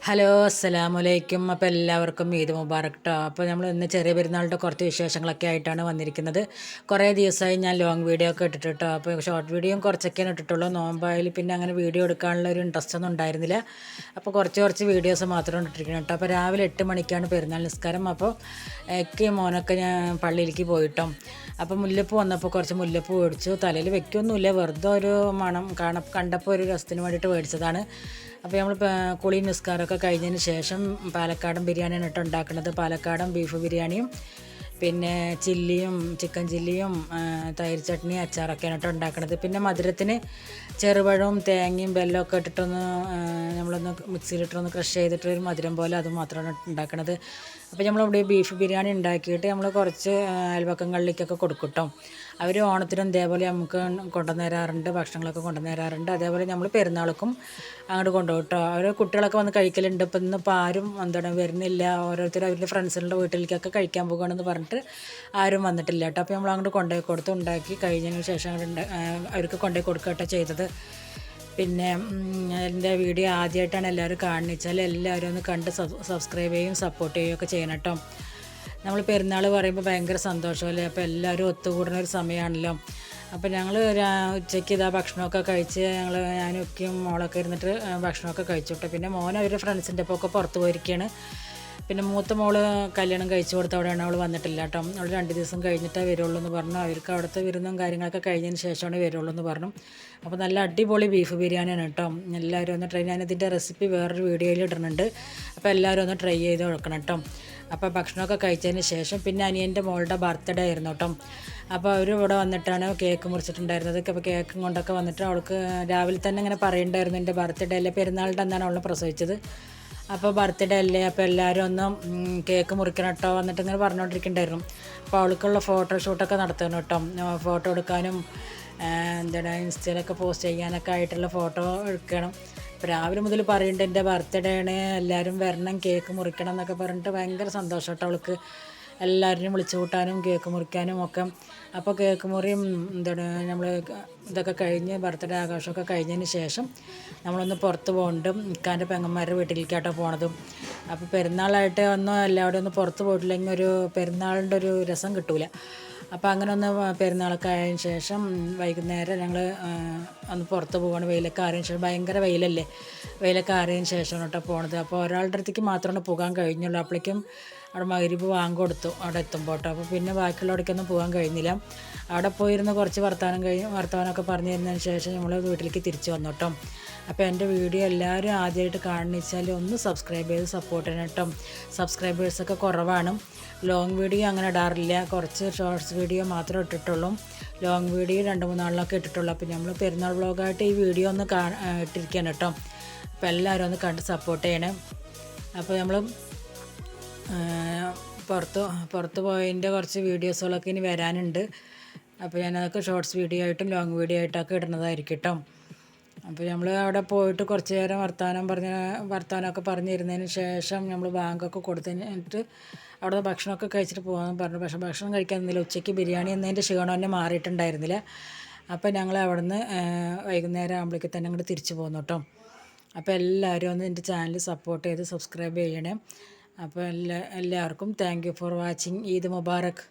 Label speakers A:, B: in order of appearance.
A: Hello അസ്സലാമലൈക്കും. അപ്പോൾ എല്ലാവർക്കും ഈദ് മുബാറക് ട്ടോ. അപ്പോൾ നമ്മൾ ഇന്ന് ചെറിയ പെരുന്നാളിൻ്റെ കുറച്ച് വിശേഷങ്ങളൊക്കെ ആയിട്ടാണ് വന്നിരിക്കുന്നത്. കുറേ ദിവസമായി ഞാൻ ലോങ് വീഡിയോ ഒക്കെ ഇട്ടിട്ട് കേട്ടോ. അപ്പോൾ ഷോർട്ട് വീഡിയോയും കുറച്ചൊക്കെയാണ് ഇട്ടിട്ടുള്ളൂ. നോമ്പായാലും പിന്നെ അങ്ങനെ വീഡിയോ എടുക്കാനുള്ള ഒരു ഇൻട്രസ്റ്റ് ഒന്നും ഉണ്ടായിരുന്നില്ല. അപ്പോൾ കുറച്ച് വീഡിയോസ് മാത്രമാണ് ഇട്ടിരിക്കുന്നത് കേട്ടോ. അപ്പോൾ രാവിലെ 8 മണിക്കാണ് പെരുന്നാൾ നിസ്കാരം. അപ്പോൾ എനിക്ക് മോനൊക്കെ ഞാൻ പള്ളിയിലേക്ക് പോയിട്ടോ. അപ്പോൾ മുല്ലപ്പൂ വന്നപ്പോൾ കുറച്ച് മുല്ലപ്പൂ മേടിച്ചു. തലയിൽ വെക്കൊന്നുമില്ല, വെറുതെ ഒരു മണം കണ്ടപ്പോൾ ഒരു രസത്തിന് വേണ്ടിയിട്ട് മേടിച്ചതാണ്. അപ്പോൾ നമ്മൾ കുളി നിസ്കാരമൊക്കെ കഴിഞ്ഞതിന് ശേഷം പാലക്കാടൻ ബിരിയാണിയാണ് കേട്ടോ ഉണ്ടാക്കുന്നത്. പാലക്കാടൻ ബീഫ് ബിരിയാണിയും പിന്നെ ചില്ലിയും ചിക്കൻ ചില്ലിയും തൈര് ചട്നി അച്ചാറൊക്കെയാണ് കേട്ടോ ഉണ്ടാക്കുന്നത്. പിന്നെ മധുരത്തിന് ചെറുപഴവും തേങ്ങയും ബെല്ലമൊക്കെ ഇട്ടിട്ടൊന്ന് നമ്മളൊന്ന് മിക്സിയിലിട്ടൊന്ന് ക്രഷ് ചെയ്തിട്ട് ഒരു മധുരം പോലെ അത് മാത്രമാണ് ഉണ്ടാക്കുന്നത്. അപ്പോൾ നമ്മളിവിടെ ബീഫ് ബിരിയാണി ഉണ്ടാക്കിയിട്ട് നമ്മൾ കുറച്ച് അയൽവക്കങ്ങളിലേക്കൊക്കെ കൊടുക്കും കേട്ടോ. അവർ ഓണത്തിനും ഇതേപോലെ നമുക്ക് കൊണ്ടുവന്ന് തരാറുണ്ട്, ഭക്ഷണങ്ങളൊക്കെ കൊണ്ടുവന്ന് തരാറുണ്ട്. അതേപോലെ നമ്മൾ പെരുന്നാൾക്കും അങ്ങോട്ട് കൊണ്ടുപോകും കേട്ടോ. അവർ കുട്ടികളൊക്കെ വന്ന് കഴിക്കലുണ്ട്. ഇപ്പം ഇന്നിപ്പോൾ ആരും വരുന്നില്ല, ഓരോരുത്തരും അവരുടെ ഫ്രണ്ട്സിൻ്റെ വീട്ടിലേക്കൊക്കെ കഴിക്കാൻ പോകുകയാണെന്ന് പറഞ്ഞിട്ട് ആരും വന്നിട്ടില്ല കേട്ടോ. അപ്പോൾ നമ്മൾ അങ്ങോട്ട് കൊണ്ടുപോയി കൊടുത്ത് ഉണ്ടാക്കി കഴിഞ്ഞതിന് ശേഷം അവർക്ക് കൊണ്ടുപോയി കൊടുക്കുക കേട്ടോ ചെയ്തത്. പിന്നെ എൻ്റെ വീഡിയോ ആദ്യമായിട്ടാണ് എല്ലാവരും കാണുന്നത് വെച്ചാൽ എല്ലാവരും ഒന്ന് കണ്ട് സബ്സ്ക്രൈബ് ചെയ്യുകയും സപ്പോർട്ട് ചെയ്യുകയൊക്കെ ചെയ്യണം കേട്ടോ. നമ്മൾ പെരുന്നാൾ പറയുമ്പോൾ ഭയങ്കര സന്തോഷമല്ലേ. അപ്പോൾ എല്ലാവരും ഒത്തുകൂടുന്ന ഒരു സമയമാണല്ലോ. അപ്പോൾ ഞങ്ങൾ ഉച്ചയ്ക്ക് ഇതാ ഭക്ഷണമൊക്കെ കഴിച്ച് ഞാനൊക്കെയും മോളൊക്കെ ഇരുന്നിട്ട് ഭക്ഷണമൊക്കെ കഴിച്ചു കേട്ടോ. പിന്നെ മോൻ അവരുടെ ഫ്രണ്ട്സിൻ്റെ ഒപ്പം ഒക്കെ പുറത്ത് പോയിരിക്കുകയാണ്. പിന്നെ മൂത്ത മോള് കല്യാണം കഴിച്ചു കൊടുത്ത അവിടെയാണ്, അവൾ വന്നിട്ടില്ല കേട്ടോ. അവൾ 2 ദിവസം കഴിഞ്ഞിട്ടേ വരുള്ളൂ എന്ന് പറഞ്ഞു. അവർക്ക് അവിടുത്തെ വിരുന്നും കാര്യങ്ങളൊക്കെ കഴിഞ്ഞതിന് ശേഷമാണ് വരുള്ളൂ എന്ന് പറഞ്ഞു. അപ്പോൾ നല്ല അടിപൊളി ബീഫ് ബിരിയാണിയാണ് കേട്ടോ. എല്ലാവരും ഒന്ന് ട്രൈ, ഞാനിതിൻ്റെ റെസിപ്പി വേറൊരു വീഡിയോയിൽ ഇടുന്നുണ്ട്. അപ്പോൾ എല്ലാവരും ഒന്ന് ട്രൈ ചെയ്ത് നോക്കണം കേട്ടോ. അപ്പോൾ ഭക്ഷണമൊക്കെ കഴിച്ചതിന് ശേഷം പിന്നെ അനിയൻ്റെ മോളുടെ ബർത്ത്ഡേ ആയിരുന്നു കേട്ടോ. അപ്പോൾ അവർ ഇവിടെ വന്നിട്ടാണ് കേക്ക് മുറിച്ചിട്ടുണ്ടായിരുന്നത്. അപ്പോൾ കേക്കും കൊണ്ടൊക്കെ വന്നിട്ട് അവൾക്ക് രാവിലെ തന്നെ ഇങ്ങനെ പറയുന്നുണ്ടായിരുന്നു, എൻ്റെ ബർത്ത്ഡേ അല്ലേ, പെരുന്നാളിൻ്റെ അന്നാണ് അവളെ പ്രസവിച്ചത്. അപ്പോൾ ബർത്ത്ഡേ അല്ലേ, അപ്പോൾ എല്ലാവരും ഒന്ന് കേക്ക് മുറിക്കണം കേട്ടോ വന്നിട്ട് ഇങ്ങനെ പറഞ്ഞുകൊണ്ടിരിക്കുന്നുണ്ടായിരുന്നു. അപ്പോൾ അവൾക്കുള്ള ഫോട്ടോഷൂട്ടൊക്കെ നടത്തണം കേട്ടോ. ഫോട്ടോ എടുക്കാനും ഇൻസ്റ്റയിലൊക്കെ പോസ്റ്റ് ചെയ്യാനൊക്കെ ആയിട്ടുള്ള ഫോട്ടോ എടുക്കണം. അപ്പോൾ രാവിലെ മുതൽ പറയുന്നുണ്ട് എൻ്റെ ബർത്ത്ഡേ ആണ്, എല്ലാവരും വരണം, കേക്ക് മുറിക്കണം എന്നൊക്കെ പറഞ്ഞിട്ട് ഭയങ്കര സന്തോഷം കേട്ടോ അവൾക്ക്. എല്ലാവരെയും വിളിച്ചു കൂട്ടാനും കേക്ക് മുറിക്കാനും ഒക്കെ. അപ്പോൾ കേക്ക് മുറിയും നമ്മൾ ഇതൊക്കെ കഴിഞ്ഞ് ബർത്ത്ഡേ ആഘോഷമൊക്കെ കഴിഞ്ഞതിന് ശേഷം നമ്മളൊന്ന് പുറത്ത് പോകുന്നുണ്ട്. ഇക്കാൻ്റെ പെങ്ങന്മാരുടെ വീട്ടിലേക്കാട്ടോ പോണതും. അപ്പോൾ പെരുന്നാളായിട്ട് ഒന്നും എല്ലാവരും ഒന്ന് പുറത്ത് പോയിട്ടില്ലെങ്കിൽ ഒരു പെരുന്നാളിൻ്റെ ഒരു രസം കിട്ടൂല. അപ്പോൾ അങ്ങനെ ഒന്ന് പെരുന്നാളൊക്കെ ആയതിന് ശേഷം വൈകുന്നേരം ഞങ്ങൾ ഒന്ന് പുറത്ത് പോവാണ്. വെയിലൊക്കെ ആറിയതിന് ശേഷം, ഭയങ്കര വെയിലല്ലേ, വെയിലൊക്കെ ആറിയതിന് ശേഷമാണ് കേട്ടോ പോണത്. അപ്പോൾ ഒരാളുടെ അടുത്തേക്ക് മാത്രമാണ് പോകാൻ കഴിഞ്ഞുള്ളൂ. അപ്പോഴേക്കും അവിടെ മഗ്‌രിബ് വാങ്ങ് കൊടുത്തു അവിടെ എത്തുമ്പോൾ കേട്ടോ. അപ്പോൾ പിന്നെ ബാക്കിയുള്ളവിടേക്കൊന്നും പോകാൻ കഴിഞ്ഞില്ല. അവിടെ പോയിരുന്ന് കുറച്ച് വർത്തമാനമൊക്കെ പറഞ്ഞു തരുന്നതിന് ശേഷം നമ്മൾ വീട്ടിലേക്ക് തിരിച്ചു വന്നു കേട്ടോ. അപ്പോൾ എൻ്റെ വീഡിയോ എല്ലാവരും ആദ്യമായിട്ട് കാണുന്ന വെച്ചാൽ ഒന്ന് സബ്സ്ക്രൈബ് ചെയ്ത് സപ്പോർട്ട് ചെയ്യണം കേട്ടോ. സബ്സ്ക്രൈബേഴ്സൊക്കെ കുറവാണ്. ലോങ് വീഡിയോ അങ്ങനെ ഇടാറില്ല, കുറച്ച് ഷോർട്സ് വീഡിയോ മാത്രമേ ഇട്ടിട്ടുള്ളൂ. Long video 2-3 നാളിലൊക്കെ ഇട്ടിട്ടുള്ളൂ. അപ്പോൾ നമ്മൾ പെരുന്നാൾ വ്ളോഗായിട്ട് ഈ വീഡിയോ ഒന്ന് ഇട്ടിരിക്കുകയാണ് കേട്ടോ. അപ്പോൾ എല്ലാവരും ഒന്ന് കണ്ട് സപ്പോർട്ട് ചെയ്യണേ. അപ്പോൾ നമ്മൾ പുറത്ത് പോയതിൻ്റെ കുറച്ച് വീഡിയോസുകളൊക്കെ ഇനി വരാനുണ്ട്. അപ്പോൾ ഞാനതൊക്കെ ഷോർട്സ് വീഡിയോ ആയിട്ടും ലോങ് വീഡിയോ ആയിട്ടൊക്കെ ഇടുന്നതായിരിക്കും കേട്ടോ. അപ്പോൾ നമ്മൾ അവിടെ പോയിട്ട് കുറച്ച് നേരം വർത്തമാനമൊക്കെ പറഞ്ഞിരുന്നതിന് ശേഷം നമ്മൾ ബാങ്കൊക്കെ കൊടുത്തിട്ട് അവിടെ ഭക്ഷണമൊക്കെ കഴിച്ചിട്ട് പോകാമെന്ന് പറഞ്ഞു. പക്ഷേ ഭക്ഷണം കഴിക്കാൻ നിന്നില്ല. ഉച്ചയ്ക്ക് ബിരിയാണി എന്നതിൻ്റെ ക്ഷീണം തന്നെ മാറിയിട്ടുണ്ടായിരുന്നില്ല. അപ്പോൾ ഞങ്ങൾ അവിടുന്ന് വൈകുന്നേരം ആകുമ്പോഴേക്ക് തന്നെ അങ്ങോട്ട് തിരിച്ചു പോന്നു കേട്ടോ. അപ്പോൾ എല്ലാവരും ഒന്ന് എൻ്റെ ചാനൽ സപ്പോർട്ട് ചെയ്ത് സബ്സ്ക്രൈബ് ചെയ്യണേ. അപ്പോൾ എല്ലാവർക്കും thank you for watching. Eid Mubarak.